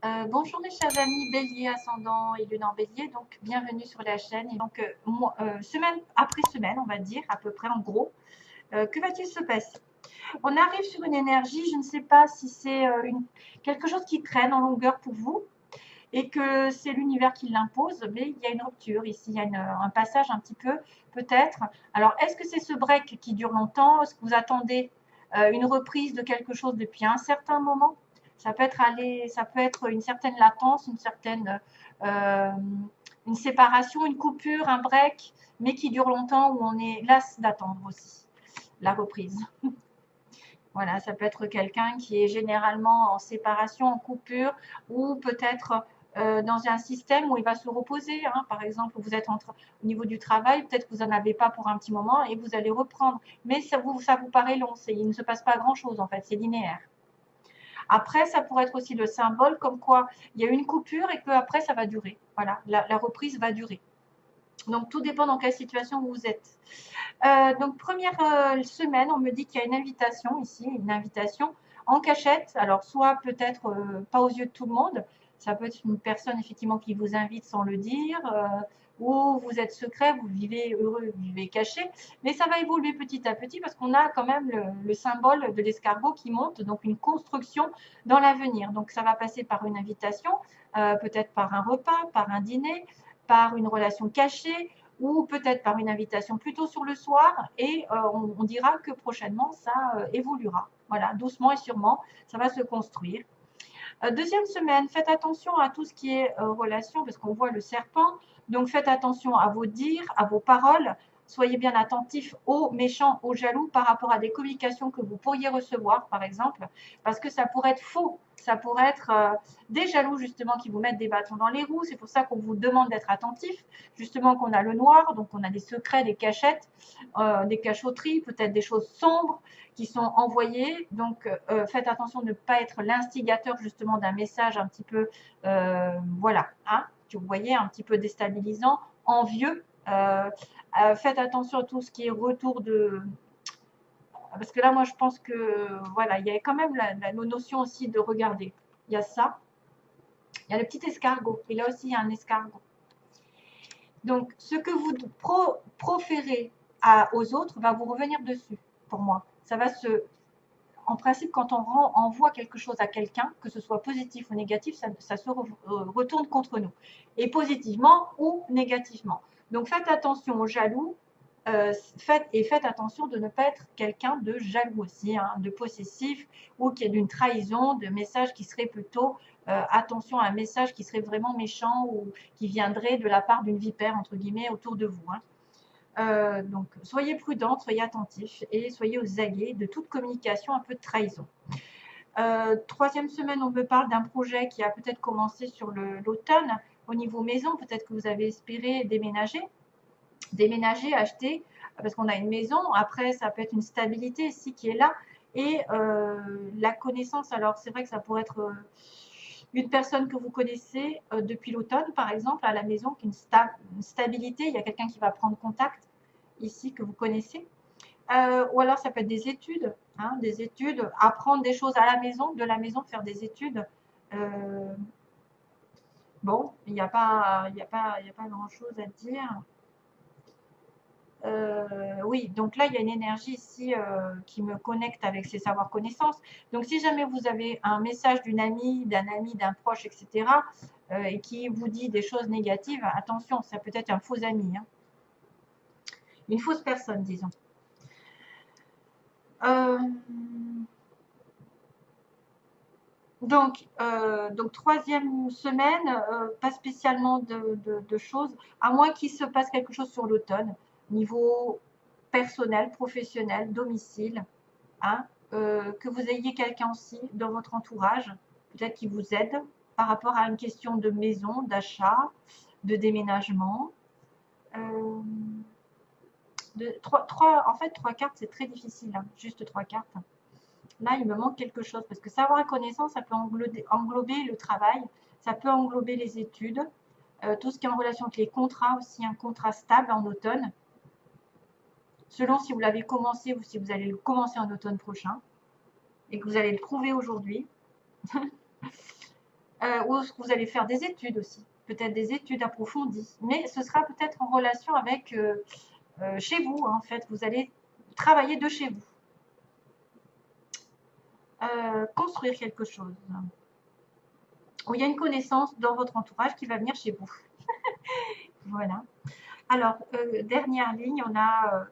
Bonjour mes chers amis Bélier, ascendant et lune en Bélier, donc bienvenue sur la chaîne. Et donc, semaine après semaine, on va dire à peu près en gros, que va-t-il se passer? On arrive sur une énergie, je ne sais pas si c'est quelque chose qui traîne en longueur pour vous et que c'est l'univers qui l'impose, mais il y a une rupture ici, il y a un passage un petit peu peut-être. Alors, est-ce que c'est ce break qui dure longtemps? Est-ce que vous attendez une reprise de quelque chose depuis un certain moment? Ça peut être une certaine latence, euh, une séparation, une coupure, un break, mais qui dure longtemps où on est las d'attendre aussi la reprise. Voilà, ça peut être quelqu'un qui est généralement en séparation, en coupure, ou peut-être dans un système où il va se reposer. Hein. Par exemple, vous êtes au niveau du travail, peut-être que vous n'en avez pas pour un petit moment et vous allez reprendre. Mais ça vous paraît long, il ne se passe pas grand-chose en fait, c'est linéaire. Après, ça pourrait être aussi le symbole comme quoi il y a une coupure et qu'après, ça va durer. Voilà, la reprise va durer. Donc, tout dépend dans quelle situation vous êtes. Donc, première semaine, on me dit qu'il y a une invitation ici, une invitation en cachette. Alors, soit peut-être pas aux yeux de tout le monde, ça peut être une personne effectivement qui vous invite sans le dire, ou vous êtes secret, vous vivez heureux, vous vivez caché, mais ça va évoluer petit à petit parce qu'on a quand même le symbole de l'escargot qui monte, donc une construction dans l'avenir. Donc, ça va passer par une invitation, peut-être par un repas, par un dîner, par une relation cachée, ou peut-être par une invitation plutôt sur le soir et on dira que prochainement ça évoluera. Voilà, doucement et sûrement, ça va se construire. Deuxième semaine, faites attention à tout ce qui est relation parce qu'on voit le serpent. Donc faites attention à vos dires, à vos paroles. Soyez bien attentifs aux méchants, aux jaloux par rapport à des communications que vous pourriez recevoir, par exemple, parce que ça pourrait être faux. Ça pourrait être des jaloux, justement, qui vous mettent des bâtons dans les roues. C'est pour ça qu'on vous demande d'être attentif. Justement, qu'on a le noir, donc on a des secrets, des cachettes, des cachotteries, peut-être des choses sombres qui sont envoyées. Donc, faites attention de ne pas être l'instigateur, justement, d'un message un petit peu, voilà, hein, que vous voyez, un petit peu déstabilisant, envieux. Faites attention à tout ce qui est retour de... Parce que là, moi, je pense que, voilà, il y a quand même la notion aussi de regarder. Il y a ça. Il y a le petit escargot. Et là aussi, il y a un escargot. Donc, ce que vous proférez aux autres va vous revenir dessus, pour moi. Ça va se... En principe, quand on envoie quelque chose à quelqu'un, que ce soit positif ou négatif, ça se retourne contre nous. Et positivement ou négativement. Donc, faites attention aux jaloux. Faites attention de ne pas être quelqu'un de jaloux aussi, hein, de possessif ou qui est d'une trahison, de message qui serait plutôt attention à un message qui serait vraiment méchant ou qui viendrait de la part d'une vipère entre guillemets autour de vous. Hein. Donc, soyez prudents, soyez attentifs et soyez aux alliés de toute communication un peu de trahison. Troisième semaine, on me parle d'un projet qui a peut-être commencé sur l'automne au niveau maison. Peut-être que vous avez espéré déménager, acheter, parce qu'on a une maison. Après, ça peut être une stabilité ici qui est là. Et la connaissance, alors c'est vrai que ça pourrait être une personne que vous connaissez depuis l'automne, par exemple, à la maison, qui a une stabilité. Il y a quelqu'un qui va prendre contact ici que vous connaissez. Ou alors ça peut être des études, apprendre des choses à la maison, de la maison, faire des études. Bon, il n'y a pas, grand-chose à dire. Oui, donc là, il y a une énergie ici qui me connecte avec ces savoirs-connaissances. Donc, si jamais vous avez un message d'une amie, d'un proche, etc., et qui vous dit des choses négatives, attention, ça peut être un faux ami, hein. Une fausse personne, disons. Donc, troisième semaine, pas spécialement de choses, à moins qu'il se passe quelque chose sur l'automne, niveau personnel, professionnel, domicile, hein, que vous ayez quelqu'un aussi dans votre entourage, peut-être qui vous aide par rapport à une question de maison, d'achat, de déménagement. En fait, trois cartes, c'est très difficile, hein, juste trois cartes. Là, il me manque quelque chose parce que savoir et connaissance, ça peut englober le travail, ça peut englober les études, tout ce qui est en relation avec les contrats aussi, un contrat stable en automne, selon si vous l'avez commencé ou si vous allez le commencer en automne prochain et que vous allez le trouver aujourd'hui. ou vous allez faire des études aussi, peut-être des études approfondies, mais ce sera peut-être en relation avec chez vous, en fait, vous allez travailler de chez vous. Construire quelque chose. Où il y a une connaissance dans votre entourage qui va venir chez vous. Voilà. Alors, dernière ligne, on a...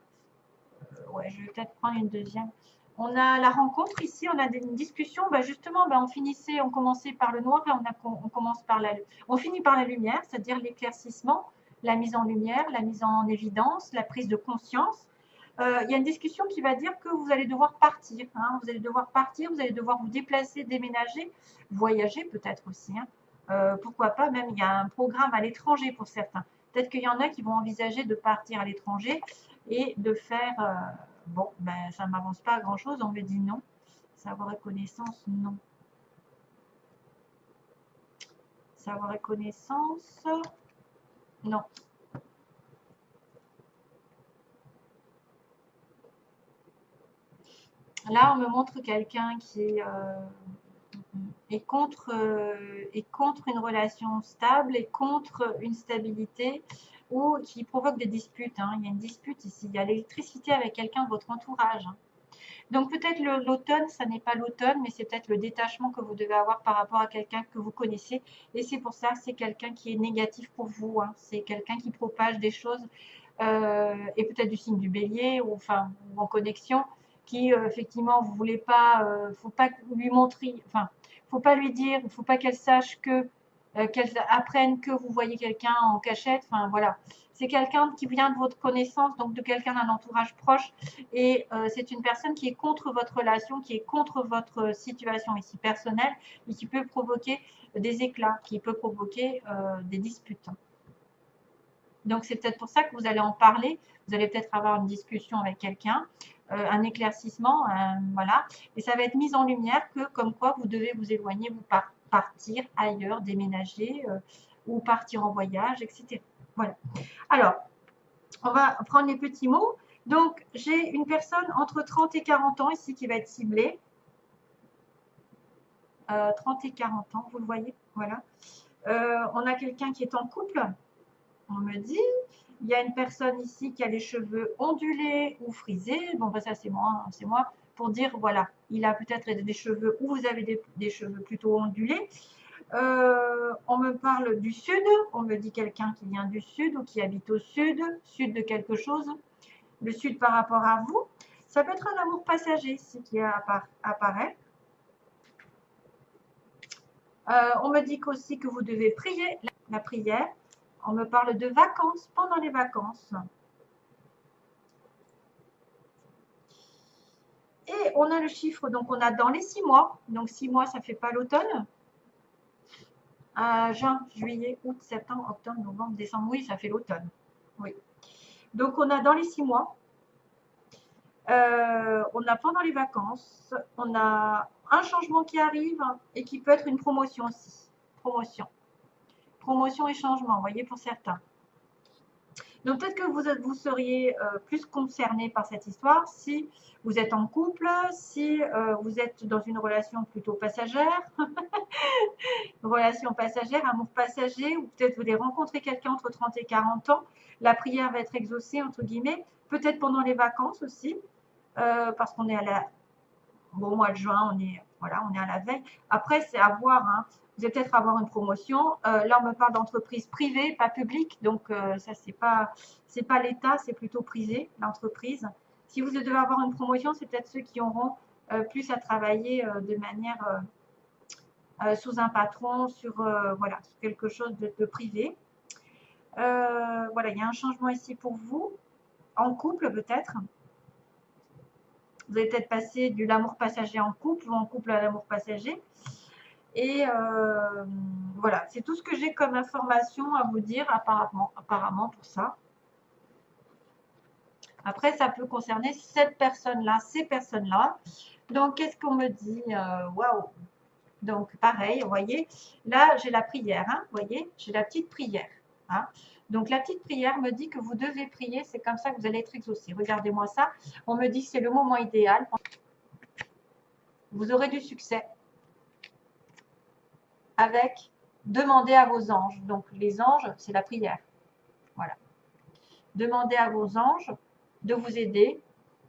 ouais, je vais peut-être prendre une deuxième. On a la rencontre ici, on a une discussion. Bah justement, bah on commençait par le noir et on commence par on finit par la lumière, c'est-à-dire l'éclaircissement, la mise en lumière, la mise en évidence, la prise de conscience. Il y a une discussion qui va dire que vous allez devoir partir. Hein, vous allez devoir partir, vous allez devoir vous déplacer, déménager, voyager peut-être aussi. Hein. Pourquoi pas, même il y a un programme à l'étranger pour certains. Peut-être qu'il y en a qui vont envisager de partir à l'étranger et de faire... bon, ben, ça ne m'avance pas à grand-chose, on me dit non. Savoir et connaissance, non. Savoir et connaissance, non. Là, on me montre quelqu'un qui est contre une relation stable et contre une stabilité ou qui provoque des disputes. Hein. Il y a une dispute ici. Il y a l'électricité avec quelqu'un de votre entourage. Hein. Donc peut-être l'automne, ça n'est pas l'automne, mais c'est peut-être le détachement que vous devez avoir par rapport à quelqu'un que vous connaissez. Et c'est pour ça que c'est quelqu'un qui est négatif pour vous. Hein. C'est quelqu'un qui propage des choses, et peut-être du signe du bélier, ou enfin ou en connexion, qui effectivement vous voulez pas, faut pas lui montrer, enfin, faut pas lui dire, faut pas qu'elle sache que, qu'elle apprenne que vous voyez quelqu'un en cachette. Enfin voilà, c'est quelqu'un qui vient de votre connaissance, donc de quelqu'un d'un entourage proche, et c'est une personne qui est contre votre relation, qui est contre votre situation ici personnelle, et qui peut provoquer des éclats, qui peut provoquer des disputes. Donc c'est peut-être pour ça que vous allez en parler, vous allez peut-être avoir une discussion avec quelqu'un, un éclaircissement, voilà, et ça va être mis en lumière que comme quoi vous devez vous éloigner, vous partir ailleurs, déménager, ou partir en voyage, etc. Voilà. Alors, on va prendre les petits mots. Donc, j'ai une personne entre 30 et 40 ans ici qui va être ciblée. 30 et 40 ans, vous le voyez, voilà. On a quelqu'un qui est en couple, on me dit. Il y a une personne ici qui a les cheveux ondulés ou frisés. Bon, ben ça, c'est moi, pour dire, voilà, il a peut-être des cheveux ou vous avez des cheveux plutôt ondulés. On me parle du sud, on me dit quelqu'un qui vient du sud ou qui habite au sud, sud de quelque chose, le sud par rapport à vous. Ça peut être un amour passager ici qui apparaît. On me dit aussi que vous devez prier la prière. On me parle de vacances pendant les vacances. Et on a le chiffre, donc on a dans les 6 mois. Donc 6 mois, ça ne fait pas l'automne. Juin, juillet, août, septembre, octobre, novembre, décembre. Oui, ça fait l'automne. Oui. Donc on a dans les 6 mois. On a pendant les vacances. On a un changement qui arrive et qui peut être une promotion aussi. Promotion et changement, vous voyez, pour certains. Donc peut-être que vous seriez plus concerné par cette histoire si vous êtes en couple, si vous êtes dans une relation plutôt passagère, relation passagère, amour passager, ou peut-être vous allez rencontrer quelqu'un entre 30 et 40 ans, la prière va être exaucée, entre guillemets, peut-être pendant les vacances aussi, parce qu'on est au mois de juin, on est à la veille. Après, c'est à voir, hein. Vous allez peut-être avoir une promotion. Là, on me parle d'entreprise privée, pas publique. Donc, ça, c'est pas l'État, c'est plutôt privé, l'entreprise. Si vous devez avoir une promotion, c'est peut-être ceux qui auront plus à travailler de manière sous un patron, sur quelque chose de privé. Voilà, il y a un changement ici pour vous, en couple peut-être. Vous allez peut-être passer de l'amour passager en couple ou en couple à l'amour passager. Et voilà, c'est tout ce que j'ai comme information à vous dire apparemment pour ça. Après, ça peut concerner cette personne-là, ces personnes-là. Donc, qu'est-ce qu'on me dit? Waouh! Donc, pareil, vous voyez, là, j'ai la prière, hein, vous voyez, j'ai la petite prière. Hein. Donc, la petite prière me dit que vous devez prier, c'est comme ça que vous allez être exaucé. Regardez-moi ça, on me dit que c'est le moment idéal. Vous aurez du succès. avec demander à vos anges. Donc, les anges, c'est la prière. Voilà. Demandez à vos anges de vous aider.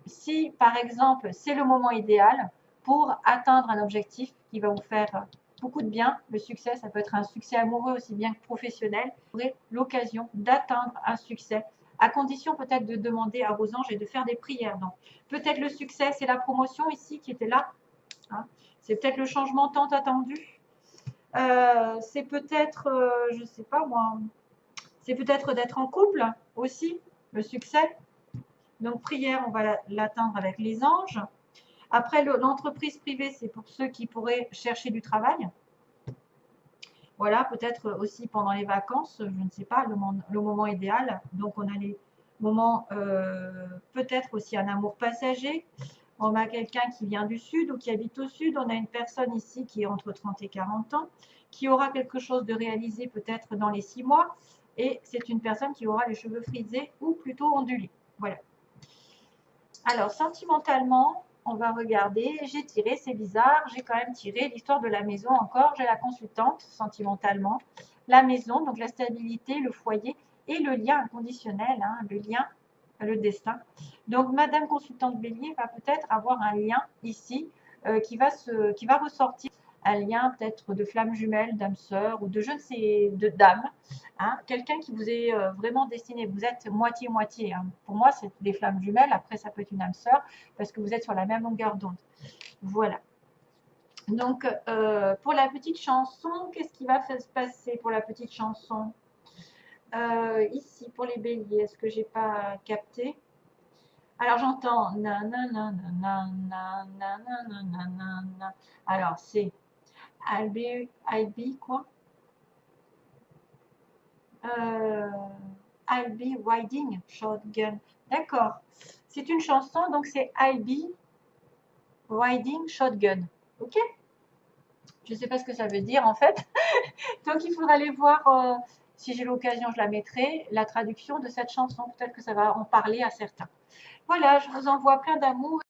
Si, par exemple, c'est le moment idéal pour atteindre un objectif qui va vous faire beaucoup de bien, le succès, ça peut être un succès amoureux aussi bien que professionnel, vous aurez l'occasion d'atteindre un succès, à condition peut-être de demander à vos anges et de faire des prières. Donc, peut-être le succès, c'est la promotion ici qui était là. Hein. C'est peut-être le changement tant attendu. C'est peut-être, je ne sais pas moi, c'est peut-être d'être en couple aussi, le succès. Donc, prière, on va l'atteindre avec les anges. Après, l'entreprise privée, c'est pour ceux qui pourraient chercher du travail. Voilà, peut-être aussi pendant les vacances, je ne sais pas, le moment idéal. Donc, on a les moments, peut-être aussi un amour passager. On a quelqu'un qui vient du sud ou qui habite au sud. On a une personne ici qui est entre 30 et 40 ans, qui aura quelque chose de réalisé peut-être dans les 6 mois. Et c'est une personne qui aura les cheveux frisés ou plutôt ondulés. Voilà. Alors, sentimentalement, on va regarder. J'ai tiré, c'est bizarre. J'ai quand même tiré l'histoire de la maison encore. J'ai la consultante, sentimentalement. La maison, donc la stabilité, le foyer et le lien inconditionnel, hein, le lien, le destin. Donc, Madame consultante Bélier va peut-être avoir un lien ici qui va ressortir. Un lien peut-être de flamme jumelle, d'âme sœur ou de je ne sais, de dame. Hein, quelqu'un qui vous est vraiment destiné. Vous êtes moitié-moitié. Hein. Pour moi, c'est des flammes jumelles. Après, ça peut être une âme sœur parce que vous êtes sur la même longueur d'onde. Voilà. Donc, pour la petite chanson, qu'est-ce qui va se passer pour la petite chanson ici, pour les béliers, est-ce que j'ai pas capté? Alors, j'entends nanana. Alors, c'est I'll be quoi? I'll be riding shotgun. D'accord. C'est une chanson, donc c'est I'll be riding shotgun. Ok? Je ne sais pas ce que ça veut dire en fait. Donc il faudra aller voir, si j'ai l'occasion, je la mettrai, la traduction de cette chanson. Peut-être que ça va en parler à certains. Voilà, je vous envoie plein d'amour.